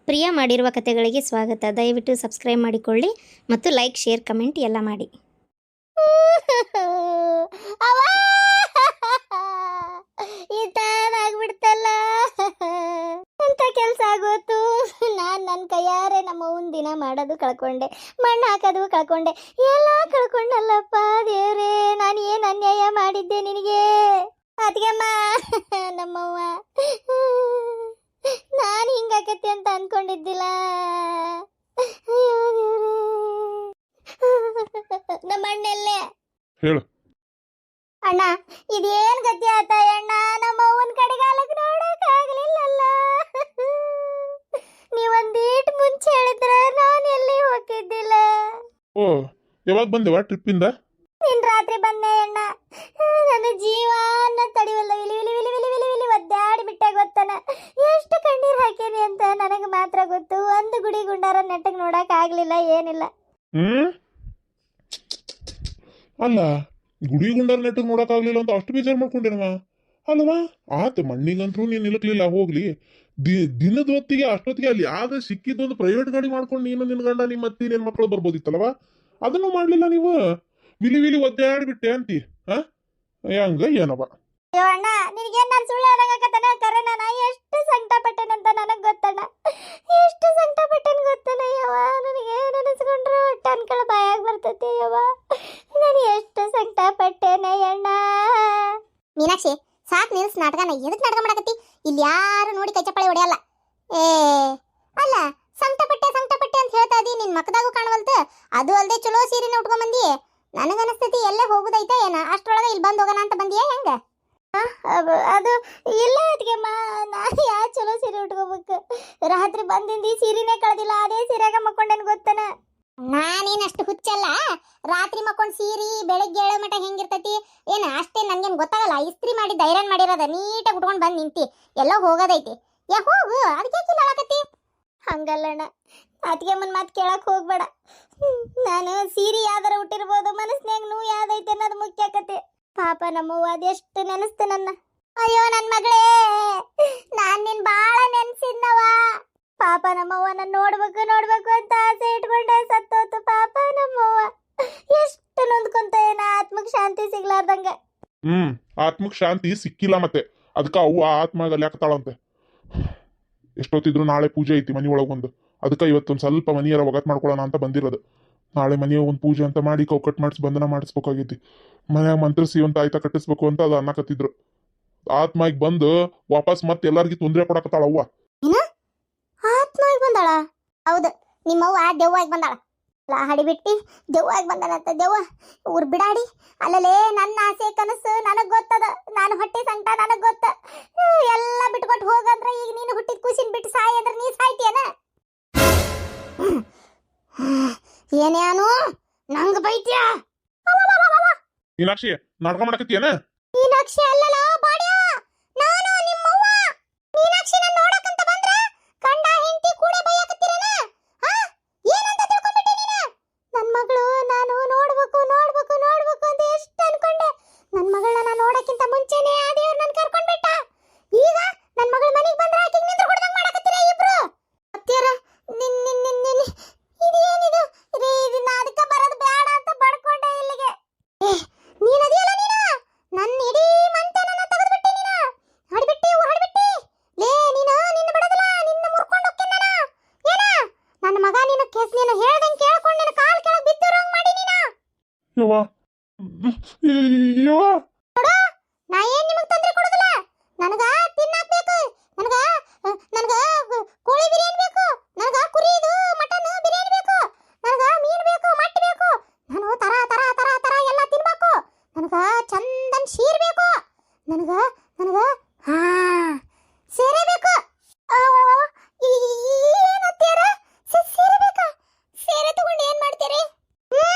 ಪ್ರಿಯಾ ಮಾಡಿರುವ ಕಥೆಗಳಿಗೆ ಸ್ವಾಗತ. ದಯವಿಟ್ಟು ಸಬ್ಸ್ಕ್ರೈಬ್ ಮಾಡಿಕೊಳ್ಳಿ ಮತ್ತು ಲೈಕ್, ಶೇರ್, ಕಮೆಂಟ್ ಎಲ್ಲ ಮಾಡಿ. ಆಗ್ಬಿಡ್ತಲ್ಲ ಅಂತ ಕೆಲಸ ಆಗೋತು. ನನ್ನ ಕೈಯಾರೆ ನಮ್ಮ ಅವ್ವನ ದಿನ ಮಾಡೋದು ಕಳ್ಕೊಂಡೆ, ಮಣ್ಣು ಹಾಕೋದು ಕಳ್ಕೊಂಡೆ, ಎಲ್ಲ ಕಳ್ಕೊಂಡಲ್ಲಪ್ಪ ದೇವ್ರೇ. ನಾನು ಏನು ಅನ್ಯಾಯ ಮಾಡಿದ್ದೆ ನಿನಗೆ ಅತ್ಗೆಮ್ಮ? ನಮ್ಮವ್ವ ನಾನು ಹಿಂಗಾಕತ್ತೆ ಅಂತ ಅನ್ಕೊಂಡಿದ್ದಿಲ್ಲ. ಅಯ್ಯೋ ದೇವ್ರೇ, ನಮ್ಮ ಅಣ್ಣೆಲ್ಲೇ ಹೇಳು ಅಣ್ಣ. ಇದೇನ್ ಗತಿ ಆತ ಅಣ್ಣ? ನಮ್ಮ ಅವ್ವನ ಕಡೆಗಾಲಕ್ಕೆ ನೋಡಕ್ ಆಗ್ಲಿಲ್ಲಲ್ಲ. ನೀವೊಂದೀಟ್ ಮುಂಚೆ ಹೇಳಿದ್ರೆ ನಾನು ಎಲ್ಲಿ ಹೋಗಿದ್ದಿಲ್ಲ. ಓ, ಯಾವಾಗ ಬಂದೆವಾ ಟ್ರಿಪ್ಪಿಂದ? ನಿನ್ ರಾತ್ರಿ ಬಂದೆ ಅಣ್ಣ. ನನ್ನ ಜೀವ ತಡಿವಲ್ಲ, ವಿಲಿ ವಿಲಿ ವಿಲಿ ವಿಲಿ ವಿಲಿ ವಿಲಿ ಒದ್ದಾಡಿ ಬಿಟ್ಟಾಗ ಗೊತ್ತಾನ. ಎಷ್ಟು ಕಣ್ಣೀರ್ ಹಾಕೇನಿ ಅಂತ ನನಗೆ ಮಾತ್ರ ಗೊತ್ತು. ಒಂದು ಗುಡಿ ಗುಂಡಾರ ನೆಟ್ಟಗ್ ನೋಡಕ್ ಆಗ್ಲಿಲ್ಲ, ಏನಿಲ್ಲ. ಅಲ್ಲ, ಗುಡಿ ಗುಂಡಾರ ನೆಟ್ಟಗೆ ನೋಡಕ್ಕಾಗ್ಲಿಲ್ಲ ಅಂತ ಅಷ್ಟು ಬೇಜಾರು ಮಾಡ್ಕೊಂಡೇನವ? ಅಲ್ವಾ ಆತ ಮಣ್ಣಿಗಂತೂ ನೀನು ನಿಲ್ಲಕ್ಲಿಲ್ಲ, ಹೋಗ್ಲಿ. ದಿನದ ಹೊತ್ತಿಗೆ ಅಷ್ಟೊತ್ತಿಗೆ ಅಲ್ಲಿ ಯಾವ್ದು ಸಿಕ್ಕಿದ್ದೊಂದು ಪ್ರೈವೇಟ್ ಗಾಡಿ ಮಾಡ್ಕೊಂಡು ನೀನು ನಿನ್ನ ಗಂಡ ನಿಮ್ಮ ಅತ್ತಿ ನಿನ್ನ ಮಕ್ಕಳು ಬರ್ಬೋದಿತ್ತಲ್ವಾ? ಅದನ್ನು ಮಾಡ್ಲಿಲ್ಲ ನೀವು. ವಿಲಿ ವಿಲಿ ಒದ್ದಾಡಿಬಿಟ್ಟೆ ಅಂತಿ. ಹಂಗ ಏನವ? ಅಯ್ಯೋ ಅಣ್ಣ, ನಿನಗೇನ್ ನಾನು ಸುಳ್ಳು ಹೇಳಕತ್ತಾನ? ಕರೆ ನಾನು ಎಷ್ಟು ಸಂಕಟ ಪಟ್ಟೆನಂತ ನನಗೆ ಗೊತ್ತಣ್ಣ. ಎಷ್ಟು ಸಂಕಟ ಪಟ್ಟೆನ್ ಗೊತ್ತಣ್ಣ ಯವ್ವ. ನನಗೆ ನೆನೆಸ್ಕೊಂಡ್ರೆ ಹೊಟ್ಟೆ ಅನ್ಕಳ ಬಾಯಾಗ ಬರ್ತೈತಿ ಯವ್ವ. ನಾನು ಎಷ್ಟು ಸಂಕಟ ಪಟ್ಟೆನೆ ಅಣ್ಣ. ಮೀನಾಕ್ಷಿ, ಸಾಕು ನಿಲ್ಸ್ ನಾಟಕನ. ಎದಕ್ಕೆ ನಾಟಕ ಮಾಡಕತ್ತಿ? ಇಲ್ಲಿ ಯಾರು ನೋಡಿ ಕೈ ಚಪ್ಪಳಿ ಹೊಡೆಯಲ್ಲ. ಅಲ್ಲ, ಸಂಕಟ ಪಟ್ಟೆ ಅಂತ ಹೇಳ್ತಾ ಇದಿ, ನಿನ್ ಮಕ್ಕದಾಗೂ ಕಾಣವಲ್ತ. ಅದು ಅಲ್ಲದೆ ಚಲೋ ಸೀರೆನ ಉಟ್ಕೊಂಡ್ ಬಂದಿ. ನನಗನಸ್ತೈತಿ ಎಲ್ಲೇ ಹೋಗುದೈತಾ ಏನ, ಅಷ್ಟ್ರೊಳಗೆ ಇಲ್ಲಿ ಬಂದು ಹೋಗೋಣ ಅಂತ ಬಂದಿಯಾ ಹೆಂಗ? ಅದು ಇಲ್ಲ ಅದ್ಗೆಮ್ಮ, ನಾನು ಯಾ ಚಲೋ ಸೀರೆ ಉಟ್ಕೋಬೇಕು. ರಾತ್ರಿ ಬಂದಿಂದ ಈ ಸೀರೆನೇ ಕಳೆದಿಲ್ಲ, ಅದೇ ಸೀರೆಗ ಮಕ್ಕೊಂಡೇನು ಗೊತ್ತನ. ನಾನೇನಷ್ಟು ಹುಚ್ಚಲ್ಲ. ರಾತ್ರಿ ಮಕ್ಕೊಂಡ್ ಸೀರಿ ಬೆಳಗ್ಗೆ ಏಳೋ ಮಟ ಹೆಂಗಿರ್ತೈತಿ ಏನ ಅಷ್ಟೇ ನನ್ಗೇನು ಗೊತ್ತಾಗಲ್ಲ. ಇಸ್ತ್ರಿ ಮಾಡಿ ಐರನ್ ಮಾಡಿರೋದ ನೀಟಾಗಿ ಉಟ್ಕೊಂಡು ಬಂದು ನಿಂತಿ. ಎಲ್ಲೋ ಹೋಗೋದೈತಿ. ಹೋಗು, ಅದಕ್ಕೆ ಹೇಳಕತ್ತಿ? ಹಂಗಲ್ಲಣ್ಣ, ಅತ್ಗೆಮ್ಮನ ಮಾತು ಕೇಳಕ್ ಹೋಗ್ಬೇಡ. ನಾನು ಸೀರೆ ಯಾವ್ದಾರ ಹುಟ್ಟಿರ್ಬೋದು, ಮನಸ್ನ್ಯಾಗ ನೋವು ಯಾವ್ದೈತೆ ಅನ್ನೋದು ಮುಖ್ಯ ಕತೆ. ಪಾಪ ನಮ್ಮವ್ವ ಅದೆಷ್ಟು ನೆನೆಸ್ತು ನನ್ನ. ಅಯ್ಯೋ ನನ್ನ ಮಗಳೇ, ನಾನ್ ನಿನ್ ಬಾಳ ನೆನ್ಸಿದ್ನವ. ಪಾಪ ನಮ್ಮವ್ವ ನಾನು ನೋಡ್ಬೇಕು ಅಂತ ಆಸೆ ಇಟ್ಕೊಂಡೆ ಸತ್ತೋತು. ಪಾಪ ನಮ್ಮವ್ವ ಎಷ್ಟು ನೊಂದ್ಕೊಂತ ಏನ, ಆತ್ಮಕ್ ಶಾಂತಿ ಸಿಗ್ಲಾರ್ದಂಗ. ಆತ್ಮಕ್ ಶಾಂತಿ ಸಿಕ್ಕಿಲ್ಲ ಮತ್ತೆ, ಅದಕ್ಕ ಅವು ಆತ್ಮ ಲೆಕ್ಕತಾಳಂತೆ. ಎಷ್ಟೊತ್ತಿದ್ರು ನಾಳೆ ಪೂಜೆ ಐತಿ ಮನಿ ಒಳಗೊಂದು. ಅದಕ್ಕ ಇವತ್ತೊಂದು ಸ್ವಲ್ಪ ಮನಿಯರ ಒಗಟ್ ಮಾಡ್ಕೊಳ್ಳೋಣ ಅಂತ ಬಂದಿರೋದು. ನಾಳೆ ಮನೆಯ ಒಂದು ಪೂಜೆ ಅಂತ ಮಾಡಿ ಕೌಕಟ್ ಮಾಡಿಸಿ ಬಂಧನ ಮಾಡಿಸ್ಬೇಕಾಗೈತಿ. ಮನ್ಯಾಗ ಮಂತ್ರಸಿ ಒಂದು ಆಯ್ತಾ ಕಟ್ಟಿಸ್ಬೇಕು ಅಂತ ಅದು ಅನ್ನಕತ್ತಿದ್ರು. ಆತ್ಮ ಈಗ ಬಂದು ವಾಪಸ್ ಮತ್ತೆ ಎಲ್ಲಾರ್ಗಿ ತೊಂದರೆ ಕೊಡಕತ್ತಾಳ ಅವ್ವ. ಆತ್ಮ ಬಂದಾಳ? ಹೌದು, ನಿಮ್ಮವ್ವ ದೆವ್ವಾಗಿ ಬಂದಾಳ. ಹಡಿಬಿಟ್ಟಿ ದೆವ್ವಾಗಿ ಬಂದಾಳಂತ. ದೆವ್ವ ಊರ್ ಬಿಡಾಡಿ. ಅಲ್ಲಲೇ, ನನ್ನ ಆಸೆ ಕನಸು ನನಗ್ ಗೊತ್ತದ. ನಾನು ಹೊಟ್ಟೆ ಸಂಕಟ ನನಗ್ ಗೊತ್ತ. ಎಲ್ಲ ಬಿಟ್ಕೊಟ್ಟು ಹೋಗಂದ್ರ ಈಗ ನೀನು ಹುಟ್ಟಿದ ಕೂಸಿನ ಬಿಟ್ಟು ಸಾಯಿ ಅಂದ್ರೆ ನೀ ಸಾಯ್ತೀಯನ? ಏನೇನು ನಂಗ ಬೈತ್ಯಾ? ಮೀನಾಕ್ಷಿ, ನಾಟಕ ಮಾಡಕತ್ತೀಯನ? ಮೀನಾಕ್ಷಿ ಅಲ್ಲಲ್ಲ ಬಾಡ್ಯ, ನಾನು ನಿಮ್ಮವ್ವ. ಮೀನಾಕ್ಷಿ ನನ್ನ ನೋಡಕಂತ ಬಂದ್ರ ಕಂಡ ಹೆಂಡತಿ ಕೂಡೆ ಬೈಯಕತ್ತೀರನ? ಏನಂತ ತಿಳ್ಕೊಂಡ್ಬಿಟ್ಟೆ ನೀನು? ನನ್ನ ಮಗಳು ನಾನು ನೋಡ್ಬೇಕು ಅಂತ ಎಷ್ಟು ಅನ್ಕೊಂಡೆ. ನನ್ನ ಮಗಳನ್ನ ನಾನು ನೋಡಕ್ಕಿಂತ ಮುಂಚೆನೇ ಆ ದೇವ್ರು ನನ್ನ ಕರ್ಕೊಂಡ್ಬಿಟ್ಟ. ಈಗ ನನ್ನ ಮಗಳ ಮನೆಗೆ ಬಂದ್ರ ಆಕಿಗೆ ನಿಂದ್ರ ಕೊಡ್ದಂಗ ಮಾಡಕತ್ತೀರ ಇಬ್ರು. ಅತ್ತೆರ ಇದೇನಿದು? ಇದನ್ನ ಅದಕ್ಕೆ ಬರೋದು ಬೇಡ ಅಂತ ಬಡ್ಕೊಂಡೆ ಇಲ್ಲಿಗೆ. ನೀನದಿಯಲ್ಲ ನೀನು, ನನ್ನ ಇಡೀ ಮಂತನನ್ನ ತೆಗೆದ್ಬಿಟ್ಟೆ ನೀನು. ಹಡಿಬಿಟ್ಟಿ ಲೇ, ನೀನು ನಿನ್ನ ಬಿಡೋದಿಲ್ಲ, ನಿನ್ನ ಮುರ್ಕೊಂಡು ಹೋಗ್ತೀನಿ ನಾನು. ಏನ ನನ್ನ ಮಗ ನೀನು ನೀನು ಹೇಳ್ದಂಗೆ ಕೇಳ್ಕೊಂಡು ನಿನ್ನ ಕಾಲ್ ಕೆಳಗೆ ಬಿದ್ದಿರೋಂಗ್ ಮಾಡಿ ನೀನು. ಯವ್ವ ನೋಡು, ನಾ ಏನ್ ನಿಮಗೆ ತೊಂದರೆ ಕೊಡೋದಿಲ್ಲ. ನನಗ ತಿನ್ನಾಕ್ ಬೇಕು. ನನಗ ಕೋಳಿ ಬಿರಿಯಾನಿ ಬೇಕು. ನನಗ ಕುರಿದು ಮಟನ್ ಬಿರಿಯಾನಿ ಬೇಕು. ನನಗ ಮೀನು ಬೇಕು, ಮಟ್ಟಿ ಬೇಕು. ನಾನು ತರ ಎಲ್ಲ ತಿನ್ಬೇಕು. ನನಗ ಚಂದನ್ ಶೀರ್ ಬೇಕು. ನನಗ ಸೇರೆ ಬೇಕು. ಏನತ್ತೀರ? ಸೇರೆ ಬೇಕಾ? ಸೇರೆ ತಗೊಂಡು ಏನ್ ಮಾಡ್ತೀರಿ?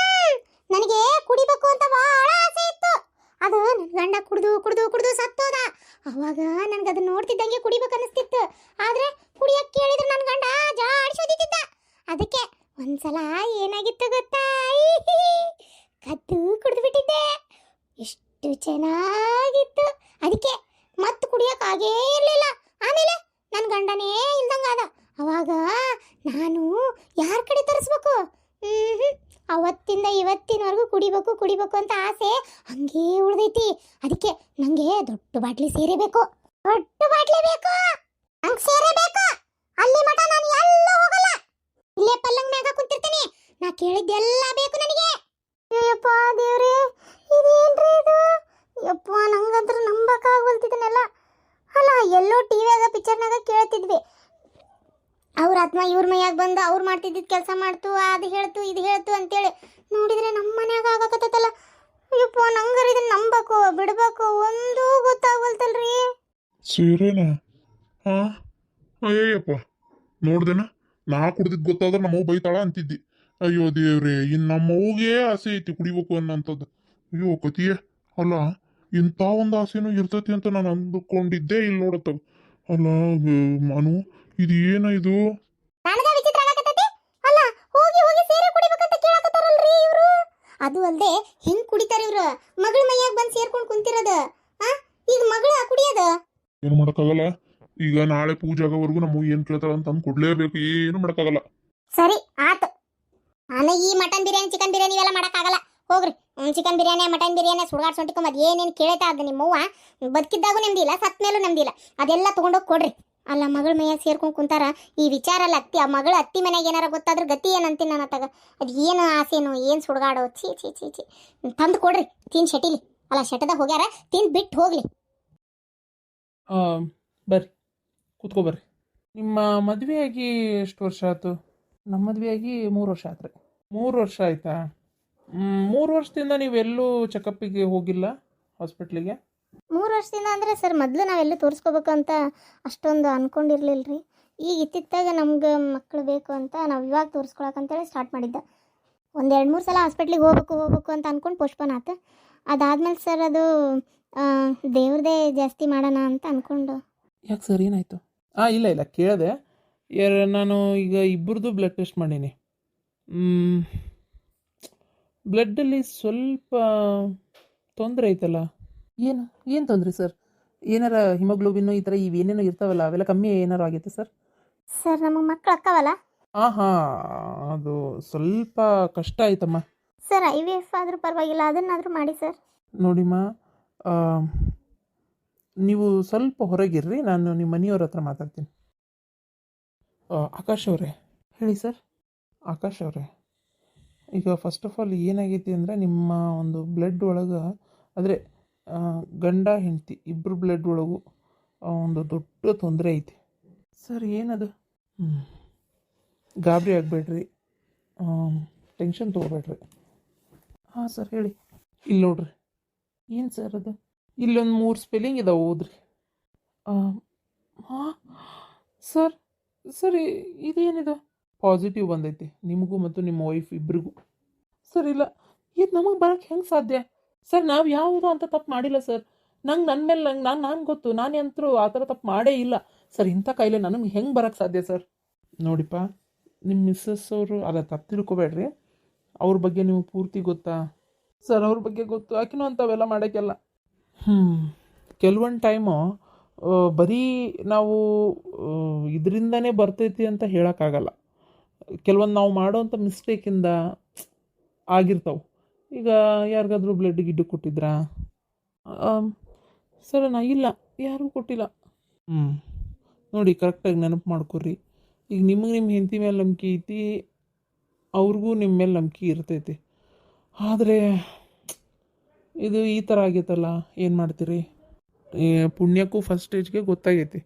ನನಗೆ ಕುಡಿಬೇಕು ಅಂತ ಬಹಳ ಆಸೆ ಇತ್ತು. ಅದು ನನ್ನ ಗಂಡ ಕುಡ್ದು ಸತ್ತೋದ. ಅವಾಗ ನನಗದನ್ನ ನೋಡ್ತಿದ್ದಂಗೆ ಕುಡಿಬೇಕು ಅನಿಸ್ತಿತ್ತು. ಆದ್ರೆ ಕುಡಿಯಕ್ಕೆ ಕೇಳಿದ್ರೆ ನನ್ನ ಗಂಡ ಜಾಡಿಸೋದಿದ್ದ. ಅದಕ್ಕೆ ಒಂದ್ಸಲ ಏನಾಗಿತ್ತು ಗೊತ್ತಾ? ಕದ್ದು ಕುಡಿದು ಬಿಟ್ಟಿದ್ದೆ. ಎಷ್ಟು ಚೆನ್ನಾಗಿತ್ತು. ಅದಕ್ಕೆ ಮತ್ತೆ ಕುಡಿಯಕ್ಕೆ ಆಗೇ ಇರಲಿಲ್ಲ. ಆಮೇಲೆ ನನ್ನ ಗಂಡನೇ ಇಲ್ದಂಗಾದ. ಅವಾಗ ನಾನು ಯಾರ ಕಡೆ ತರಿಸ್ಬೇಕು? ಅವತ್ತಿಂದ ಇವತ್ತಿನವರೆಗೂ ಕುಡಿಬೇಕು ಅಂತ ಆಸೆ ಹಂಗೇ ಉಳ್ದೈತಿ. ಅದಕ್ಕೆ ನಂಗೆ ದೊಡ್ಡ ಬಾಟ್ಲಿ ಸೇರೆ ಬೇಕು. ದೊಡ್ಡ ಬಾಟ್ಲಿ ಬೇಕು, ನಂಗೆ ಸೇರೆ ಬೇಕು. ಅಲ್ಲಿ ಮಠ ನಾನು ಎಲ್ಲ ಹೋಗಲ್ಲ, ಇಲ್ಲೇ ಪಲ್ಲಂಗ್ ಮ್ಯಾಗ ಕುಂತಿರ್ತೀನಿ. ನಾ ಕೇಳಿದ್ದೆಲ್ಲ ಬೇಕು ನನಗೆ. ಅಯ್ಯಪ್ಪ ದೇವ್ರೇ, ಇದೇನ್ರಿ ಇದು? ಯಪ್ಪ, ನಂಗಂತ್ರ ನಂಬಕ್ಕಾಗಲ್ತಿದನೆಲ್ಲ. ಅಲ್ಲ, ಎಲ್ಲೋ ಟಿವಿಯಾಗ ಪಿಕ್ಚರ್ನಾಗ ಕೇಳ್ತಿದ್ವಿ, ಅವ್ರ ಆತ್ಮ ಇವ್ರ ಮೈಯಾಗ ಬಂದು ಅವ್ರು ಮಾಡ್ತಿದ್ದಿದ್ದು ಕೆಲಸ ಮಾಡ್ತು, ಅದು ಹೇಳ್ತು ಇದು ಹೇಳ್ತು ಅಂತೇಳಿ. ನೋಡಿದ್ರೆ ನಮ್ಮ ಮನ್ಯಾಗ ಆಗಕತ್ತಲ್ಲ. ಅಯ್ಯಪ್ಪ, ನಂಗಾರ ಇದನ್ನ ನಂಬಬೇಕು ಬಿಡ್ಬೇಕು ಒಂದೂ ಗೊತ್ತಾಗಲ್ತಲ್ರಿ. ಸೀರೆನಾ? ಹಾ, ಅಯ್ಯಪ್ಪ, ನೋಡ್ದೇನ? ನಾ ಕುಡ್ದಿದ್ ಗೊತ್ತಾದ್ರೆ ನಮ್ಮವ್ ಬೈತಾಳ ಅಂತಿದ್ದಿ. ಅಯ್ಯೋ ದೇವ್ರೆ, ಇನ್ ನಮ್ಮವ್ಗೆ ಆಸೆ ಐತಿ ಕುಡಿಬೇಕು ಅನ್ನೋಂಥದ್ದು. ಅಯ್ಯೋ ಕತಿಯೇ, ಅಲ್ಲ ಇಂಥ ಒಂದು ಆಸೆನೂ ಇರ್ತೈತಿ ಅಂತ ನಾನು ಅಂದುಕೊಂಡಿದ್ದೇ ಇಲ್ಲಿ ನೋಡತ್ತ. ಅಲ್ಲ ಮಾನು, ಇದು ಏನ ಇದು? ನನಗ ವಿಚಿತ್ರ ಆಗಕತ್ತೈತಿ. ಅಲ್ಲ, ಹೋಗಿ ಹೋಗಿ ಸೇರೆ ಕುಡಿಬೇಕಂತ ಕೇಳಕತ್ತಾರಲ್ರಿ ಇವ್ರು. ಅದು ಅಲ್ದೆ ಹೆಂಗ್ ಕುಡಿತಾರ ಇವ್ರು? ಮಗಳ ಮೈಯಾಗ ಬಂದು ಸೇರ್ಕೊಂಡು ಕುಂತಿರೋದ. ಈಗ ಮಗಳ ಕುಡಿಯೋದ ಏನು ಮಾಡಕ್ಕಾಗಲ್ಲ. ಈಗ ನಾಳೆ ಪೂಜೆ ಆಗೋವರೆಗೂ ನಮ್ಮ ಏನ್ ಕೇಳ್ತಾರ ಅಂತ ಅಂದ್ ಕೊಡ್ಲೇಬೇಕು. ಏನು ಮಾಡಕ್ಕಾಗಲ್ಲ. ಸರಿ ಆತು. ನಾನು ಈ ಮಟನ್ ಬಿರಿಯಾನಿ ಚಿಕನ್ ಬಿರಿಯಾನಿ ಇವೆಲ್ಲ ಮಾಡಕ್ಕಾಗಲ್ಲ. ಹೋಗ್ರಿ, ಚಿಕನ್ ಬಿರಿಯಾನಿ ಮಟನ್ ಬಿರಿಯಾನಿ ಸುಡ್ಗಾಡ್ ಸೊಂಟಿಕೊಂಬ ಅದು ಏನೇನು ಕೇಳ್ತಾ ಅದ ನಿಮ್ಮವ್ವ. ಬದುಕಿದ್ದಾಗೂ ನೆಮ್ಮದಿಲ್ಲ, ಸತ್ ಮೇಲೂ ನೆಮ್ಮದಿಲ್ಲ. ಅದೆಲ್ಲ ತೊಗೊಂಡೋಗಿ ಕೊಡ್ರಿ. ಅಲ್ಲ, ಮಗಳ ಮೈಯಾಗ ಸೇರ್ಕೊಂಡು ಕುಂತಾರ. ಈ ವಿಚಾರ ಅಲ್ಲ ಅತ್ತಿ, ಆ ಮಗಳ ಅತ್ತಿ ಮನೆಯಾಗ ಏನಾರ ಗೊತ್ತಾದ್ರೆ ಗತಿ ಏನಂತೀನಿ ನಾನು ಅತ್ತಾಗ. ಅದು ಏನು ಆಸೆನೋ ಏನು ಸುಡ್ಗಾಡೋ, ಛೀ ಛೀ ಛೀ ಛೀ. ತಂದು ಕೊಡ್ರಿ, ತಿನ್ ಶಟಿಲಿ. ಅಲ್ಲ, ಶಟದಾಗ ಹೋಗ್ಯಾರ, ತಿಂದು ಬಿಟ್ಟು ಹೋಗ್ಲಿ. ಬರ್ರಿ, ಕೂತ್ಕೊ ಬರ್ರಿ. ನಿಮ್ಮ ಮದುವೆಯಾಗಿ ಎಷ್ಟು ವರ್ಷ ಆಯ್ತು? ನಮ್ಮ ಮದುವೆಯಾಗಿ 3 ವರ್ಷ ಆಯ್ತು ರೀ. 3 ವರ್ಷ ಆಯ್ತಾ? 3 ವರ್ಷದಿಂದ ನೀವೆಲ್ಲೂ ಚೆಕಪ್ಪಿಗೆ ಹೋಗಿಲ್ಲ ಹಾಸ್ಪಿಟ್ಲಿಗೆ? 3 ವರ್ಷದಿಂದ ಅಂದರೆ ಸರ್, ಮೊದಲು ನಾವೆಲ್ಲೂ ತೋರಿಸ್ಕೋಬೇಕಂತ ಅಷ್ಟೊಂದು ಅನ್ಕೊಂಡಿರ್ಲಿಲ್ಲ ರೀ. ಈಗ ಇತ್ತಿತ್ತಾಗ ನಮ್ಗೆ ಮಕ್ಕಳು ಬೇಕು ಅಂತ ನಾವು ಇವಾಗ ತೋರಿಸ್ಕೊಳಕಂತೇಳಿ ಸ್ಟಾರ್ಟ್ ಮಾಡಿದ್ದೆ. 1-2-3 ಸಲ ಹಾಸ್ಪಿಟ್ಲಿಗೆ ಹೋಗ್ಬೇಕು ಅಂತ ಅಂದ್ಕೊಂಡು ಪೋಸ್ಟ್ಪೋನ್ ಆಯ್ತು. ಅದಾದ್ಮೇಲೆ ಸರ್ ಅದು ದೇವ್ರದೇ ಜಾಸ್ತಿ ಮಾಡೋಣ ಅಂತ ಅಂದ್ಕೊಂಡು. ಯಾಕೆ ಸರ್, ಏನಾಯಿತು? ಇಲ್ಲ ಕೇಳಿದೆ. ನಾನು ಈಗ ಇಬ್ಬರದು ಬ್ಲಡ್ ಟೆಸ್ಟ್ ಮಾಡೀನಿ. ಬ್ಲಡ್ಡಲ್ಲಿ ಸ್ವಲ್ಪ ತೊಂದರೆ ಐತಲ್ಲ. ಏನು ತೊಂದರೆ ಸರ್? ಏನಾರ ಹಿಮೋಗ್ಲೋಬಿನ್ನು ಈ ಥರ ಇವೇನೇನೋ ಇರ್ತಾವಲ್ಲ, ಅವೆಲ್ಲ ಕಮ್ಮಿ ಏನಾರು ಆಗೈತೆ ಸರ್? ಸರ್, ನಮಗೆ ಮಕ್ಕಳು ಅಕ್ಕವಲ್ಲ. ಅದು ಸ್ವಲ್ಪ ಕಷ್ಟ ಆಯ್ತಮ್ಮ. ಸರ್, IVF ಆದರೂ ಪರವಾಗಿಲ್ಲ, ಅದನ್ನಾದರೂ ಮಾಡಿ ಸರ್. ನೋಡಿಮ್ಮ, ನೀವು ಸ್ವಲ್ಪ ಹೊರಗಿರ್ರಿ, ನಾನು ನಿಮ್ಮ ಮನೆಯವ್ರ ಹತ್ರ ಮಾತಾಡ್ತೀನಿ. ಆಕಾಶ್ ಅವರೇ, ಹೇಳಿ ಸರ್. ಆಕಾಶ್ ಅವರೇ, ಈಗ ಫಸ್ಟ್ ಆಫ್ ಆಲ್ ಏನಾಗೈತಿ ಅಂದರೆ, ನಿಮ್ಮ ಒಂದು ಬ್ಲಡ್ ಒಳಗೆ ಅಂದರೆ ಗಂಡ ಹೆಂಡತಿ ಇಬ್ಬರು ಬ್ಲಡ್ ಒಳಗೂ ಒಂದು ದೊಡ್ಡ ತೊಂದರೆ ಐತಿ ಸರ್. ಏನದು? ಗಾಬರಿ ಆಗಬೇಡ್ರಿ, ಟೆನ್ಷನ್ ತೊಗೋಬೇಡ್ರಿ. ಹಾಂ ಸರ್, ಹೇಳಿ. ಇಲ್ಲಿ ನೋಡ್ರಿ. ಏನು ಸರ್ ಅದು? ಇಲ್ಲೊಂದು 3 ಸ್ಪೆಲ್ಲಿಂಗ್ ಇದಾವೆ, ಓದ್ರಿ. ಹಾಂ ಸರ್, ಸರಿ, ಇದೇನಿದೆ? ಪಾಸಿಟಿವ್ ಬಂದೈತಿ ನಿಮಗೂ ಮತ್ತು ನಿಮ್ಮ ವೈಫ್ ಇಬ್ಬರಿಗೂ. ಸರ್ ಇಲ್ಲ, ಇದು ನಮಗೆ ಬರೋಕ್ಕೆ ಹೆಂಗೆ ಸಾಧ್ಯ ಸರ್? ನಾವು ಯಾವುದೋ ಅಂತ ತಪ್ಪು ಮಾಡಿಲ್ಲ ಸರ್. ನನ್ನ ಮೇಲೆ ನಾನು ಗೊತ್ತು, ನಾನು ಅಂತರೂ ಆ ಥರ ತಪ್ಪು ಮಾಡೇ ಇಲ್ಲ ಸರ್. ಇಂಥ ಕಾಯಿಲೆ ನನಗೆ ಹೆಂಗೆ ಬರೋಕ್ಕೆ ಸಾಧ್ಯ ಸರ್? ನೋಡಿಪ್ಪ, ನಿಮ್ಮ ಮಿಸ್ಸಸ್ ಅವರು ಅಲ್ಲ, ತಪ್ಪು ತಿಳ್ಕೊಬೇಡ್ರಿ. ಅವ್ರ ಬಗ್ಗೆ ನಿಮಗೆ ಪೂರ್ತಿ ಗೊತ್ತಾ ಸರ್? ಅವ್ರ ಬಗ್ಗೆ ಗೊತ್ತು, ಆಕಿನೂ ಅಂಥವೆಲ್ಲ ಮಾಡೋಕ್ಕೆಲ್ಲ. ಕೆಲವೊಂದು ಟೈಮು ಬರೀ ನಾವು ಇದರಿಂದನೇ ಬರ್ತೈತಿ ಅಂತ ಹೇಳೋಕ್ಕಾಗಲ್ಲ. ಕೆಲವೊಂದು ನಾವು ಮಾಡೋವಂಥ ಮಿಸ್ಟೇಕಿಂದ ಆಗಿರ್ತಾವೆ. ಈಗ ಯಾರಿಗಾದ್ರೂ ಬ್ಲಡ್ ಗಿಡ್ಡು ಕೊಟ್ಟಿದ್ರಾ ಸರ್? ಇಲ್ಲ, ಯಾರೂ ಕೊಟ್ಟಿಲ್ಲ. ನೋಡಿ, ಕರೆಕ್ಟಾಗಿ ನೆನಪು ಮಾಡ್ಕೊರಿ. ಈಗ ನಿಮಗೆ ನಿಮ್ಮ ಹೆಂಡತಿ ಮೇಲೆ ನಂಬಿಕೆ ಐತಿ, ಅವ್ರಿಗೂ ನಿಮ್ಮ ಮೇಲೆ ನಂಬಿಕೆ ಇರ್ತೈತಿ. ಆದರೆ ಇದು ಈ ಥರ ಆಗೈತಲ್ಲ, ಏನು ಮಾಡ್ತೀರಿ? ಪುಣ್ಯಕ್ಕೂ ಫಸ್ಟ್ ಸ್ಟೇಜ್ಗೆ ಗೊತ್ತಾಗೈತಿ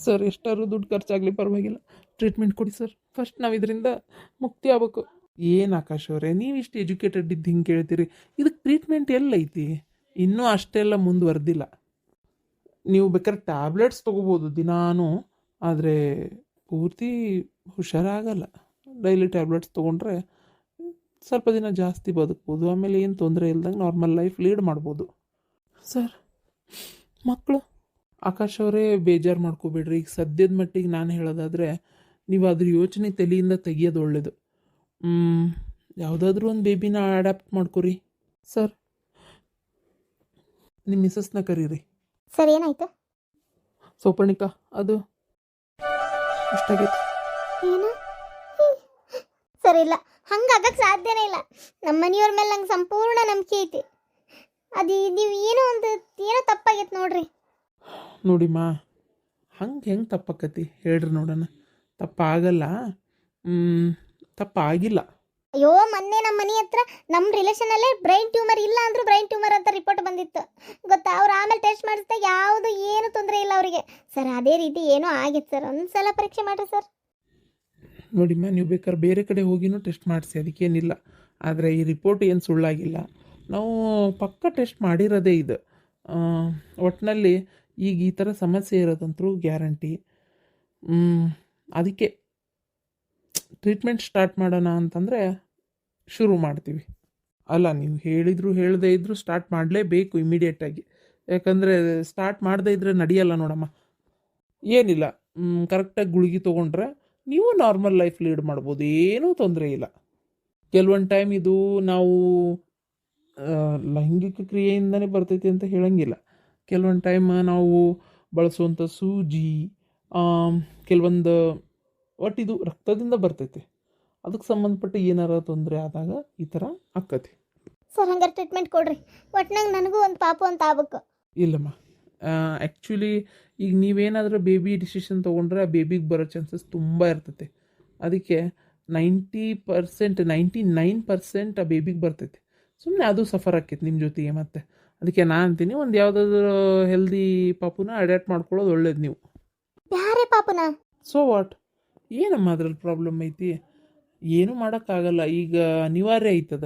ಸರ್. ಎಷ್ಟಾದ್ರೂ ದುಡ್ಡು ಖರ್ಚಾಗಲಿ ಪರವಾಗಿಲ್ಲ, ಟ್ರೀಟ್ಮೆಂಟ್ ಕೊಡಿ ಸರ್. ಫಸ್ಟ್ ನಾವು ಇದರಿಂದ ಮುಕ್ತಿ ಆಗ್ಬೇಕು. ಏನು ಆಕಾಶ್ ಅವರೇ, ನೀವು ಇಷ್ಟು ಎಜುಕೇಟೆಡ್ ಇದ್ದು ಹಿಂಗೆ ಕೇಳ್ತೀರಿ? ಇದಕ್ಕೆ ಟ್ರೀಟ್ಮೆಂಟ್ ಎಲ್ಲೈತಿ? ಇನ್ನೂ ಅಷ್ಟೆಲ್ಲ ಮುಂದುವರೆದಿಲ್ಲ. ನೀವು ಬೇಕಾದ್ರೆ ಟ್ಯಾಬ್ಲೆಟ್ಸ್ ತೊಗೋಬೋದು ದಿನಾನು, ಆದರೆ ಪೂರ್ತಿ ಹುಷಾರಾಗಲ್ಲ. ಡೈಲಿ ಟ್ಯಾಬ್ಲೆಟ್ಸ್ ತೊಗೊಂಡ್ರೆ ಸ್ವಲ್ಪ ದಿನ ಜಾಸ್ತಿ ಬದುಕ್ಬೋದು, ಆಮೇಲೆ ಏನು ತೊಂದರೆ ಇಲ್ದಂಗೆ ನಾರ್ಮಲ್ ಲೈಫ್ ಲೀಡ್ ಮಾಡ್ಬೋದು ಸರ್. ಮಕ್ಕಳು ಆಕಾಶ್ ಅವರೇ, ಬೇಜಾರು ಮಾಡ್ಕೋಬೇಡ್ರಿ. ಈಗ ಸದ್ಯದ ಮಟ್ಟಿಗೆ ನಾನು ಹೇಳೋದಾದರೆ, ನೀವು ಅದ್ರ ಯೋಚನೆ ತಲೆಯಿಂದ ತೆಗಿಯೋದು ಒಳ್ಳೆಯದು. ಯಾವುದಾದ್ರೂ ಒಂದು ಬೇಬಿನ ಅಡ್ಯಾಪ್ಟ್ ಮಾಡ್ಕೊರಿ ಸರ್. ನಿಮ್ಮ ಮಿಸಸ್ನ ಕರೀರಿ. ಸರ್, ಏನಾಯ್ತು? ಸೌಪರ್ಣಿಕ, ಅದು ಎಷ್ಟಾಗೈತಿ? ಏನು ಹ್ಮ್. ಸರಿ ಇಲ್ಲ ಹಂಗಾಗಕ್ಕೆ ಸಾಧ್ಯನೇ ಇಲ್ಲ. ನಮ್ಮ ಮನೆಯವ್ರ ಮೇಲೆ ನಂಗೆ ಸಂಪೂರ್ಣ ನಂಬಿಕೆ ಐತಿ. ಅದು ನೀವು ಏನೋ ತಪ್ಪಾಗೈತೆ ನೋಡ್ರಿ. ನೋಡಿಮ್ಮ, ಹಂಗೆ ಹೆಂಗೆ ತಪ್ಪಾಕತಿ ಹೇಳ್ರಿ ನೋಡೋಣ. ತಪ್ಪಾಗಲ್ಲ. ತಪ್ಪಾಗಿಲ್ಲ. ಅಯ್ಯೋ ಮೊನ್ನೆ ನಮ್ಮ ಮನೆ ಹತ್ರ ನಮ್ಮ ರಿಲೇಷನಲ್ಲೇ ಬ್ರೈನ್ ಟ್ಯೂಮರ್ ಇಲ್ಲ ಅಂದರೂ ಬ್ರೈನ್ ಟ್ಯೂಮರ್ ಅಂತ ರಿಪೋರ್ಟ್ ಬಂದಿತ್ತು ಗೊತ್ತಾ. ಅವ್ರು ಆಮೇಲೆ ಟೆಸ್ಟ್ ಮಾಡಿಸಿದಾಗ ಯಾವುದು ಏನು ತೊಂದರೆ ಇಲ್ಲ ಅವರಿಗೆ. ಸರ್ ಅದೇ ರೀತಿ ಏನೋ ಆಗಿತ್ತು ಸರ್, ಒಂದು ಸಲ ಪರೀಕ್ಷೆ ಮಾಡಿರಿ ಸರ್. ನೋಡಿಮ್ಮ, ನೀವು ಬೇಕಾದ್ರೆ ಬೇರೆ ಕಡೆ ಹೋಗಿನೂ ಟೆಸ್ಟ್ ಮಾಡಿಸಿ, ಅದಕ್ಕೇನಿಲ್ಲ. ಆದರೆ ಈ ರಿಪೋರ್ಟ್ ಏನು ಸುಳ್ಳಾಗಿಲ್ಲ. ನಾವು ಪಕ್ಕ ಟೆಸ್ಟ್ ಮಾಡಿರೋದೇ ಇದು. ಒಟ್ಟಿನಲ್ಲಿ ಈಗ ಈ ಥರ ಸಮಸ್ಯೆ ಇರೋದಂತರೂ ಗ್ಯಾರಂಟಿ. ಅದಕ್ಕೆ ಟ್ರೀಟ್ಮೆಂಟ್ ಸ್ಟಾರ್ಟ್ ಮಾಡೋಣ ಅಂತಂದರೆ ಶುರು ಮಾಡ್ತೀವಿ. ಅಲ್ಲ, ನೀವು ಹೇಳಿದ್ರು ಹೇಳದೇ ಇದ್ದರೂ ಸ್ಟಾರ್ಟ್ ಮಾಡಲೇಬೇಕು ಇಮಿಡಿಯೇಟಾಗಿ. ಯಾಕಂದರೆ ಸ್ಟಾರ್ಟ್ ಮಾಡದೇ ಇದ್ದರೆ ನಡೆಯಲ್ಲ ನೋಡಮ್ಮ. ಏನಿಲ್ಲ, ಕರೆಕ್ಟಾಗಿ ಗುಳಿಗೆ ತೊಗೊಂಡ್ರೆ ನೀವು ನಾರ್ಮಲ್ ಲೈಫ್ ಲೀಡ್ ಮಾಡ್ಬೋದು, ಏನೂ ತೊಂದರೆ ಇಲ್ಲ. ಕೆಲವೊಂದು ಟೈಮ್ ಇದು ನಾವು ಲೈಂಗಿಕ ಕ್ರಿಯೆಯಿಂದನೇ ಬರ್ತೈತಿ ಅಂತ ಹೇಳಂಗಿಲ್ಲ. ಕೆಲವೊಂದು ಟೈಮ್ ನಾವು ಬಳಸುವಂಥ ಸೂಜಿ, ಕೆಲವೊಂದು ಒಟ್ಟಿದು ರಕ್ತದಿಂದ ಬರ್ತೈತಿ. ಅದಕ್ಕೆ ಸಂಬಂಧಪಟ್ಟ ಏನಾರ ತೊಂದರೆ ಆದಾಗ ಈ ಥರ ಆಕ್ಕತಿ. ಸರ್ ಹಂಗಾರೆ ಟ್ರೀಟ್ಮೆಂಟ್ ಕೊಡ್ರಿ. ಒಟ್ನಾಗ ನನಗೂ ಒಂದು ಪಾಪು ಅಂತ ಆಗ್ಬೇಕು. ಇಲ್ಲಮ್ಮ, ಆ್ಯಕ್ಚುಲಿ ಈಗ ನೀವೇನಾದರೂ ಬೇಬಿ ಡಿಸಿಷನ್ ತೊಗೊಂಡ್ರೆ ಆ ಬೇಬಿಗೆ ಬರೋ ಚಾನ್ಸಸ್ ತುಂಬ ಇರ್ತೈತೆ. ಅದಕ್ಕೆ 99% ಆ ಬೇಬಿಗೆ ಬರ್ತೈತಿ. ಸುಮ್ಮನೆ ಅದು ಸಫರ್ ಆಕೈತಿ ನಿಮ್ಮ ಜೊತೆಗೆ. ಮತ್ತೆ ಅದಕ್ಕೆ ನಾನು ಅಂತೀನಿ, ಒಂದು ಯಾವುದಾದ್ರೂ ಹೆಲ್ದಿ ಪಾಪುನ ಅಡ್ಯಾಪ್ಟ್ ಮಾಡ್ಕೊಳ್ಳೋದು ಒಳ್ಳೇದು ನೀವು. ಯಾರೇ ಪಾಪುನ? ಸೊ ವಾಟ್, ಏನಮ್ಮ ಅದ್ರಲ್ಲಿ ಪ್ರಾಬ್ಲಮ್ ಐತಿ? ಏನೂ ಮಾಡೋಕ್ಕಾಗಲ್ಲ, ಈಗ ಅನಿವಾರ್ಯ ಐತದ.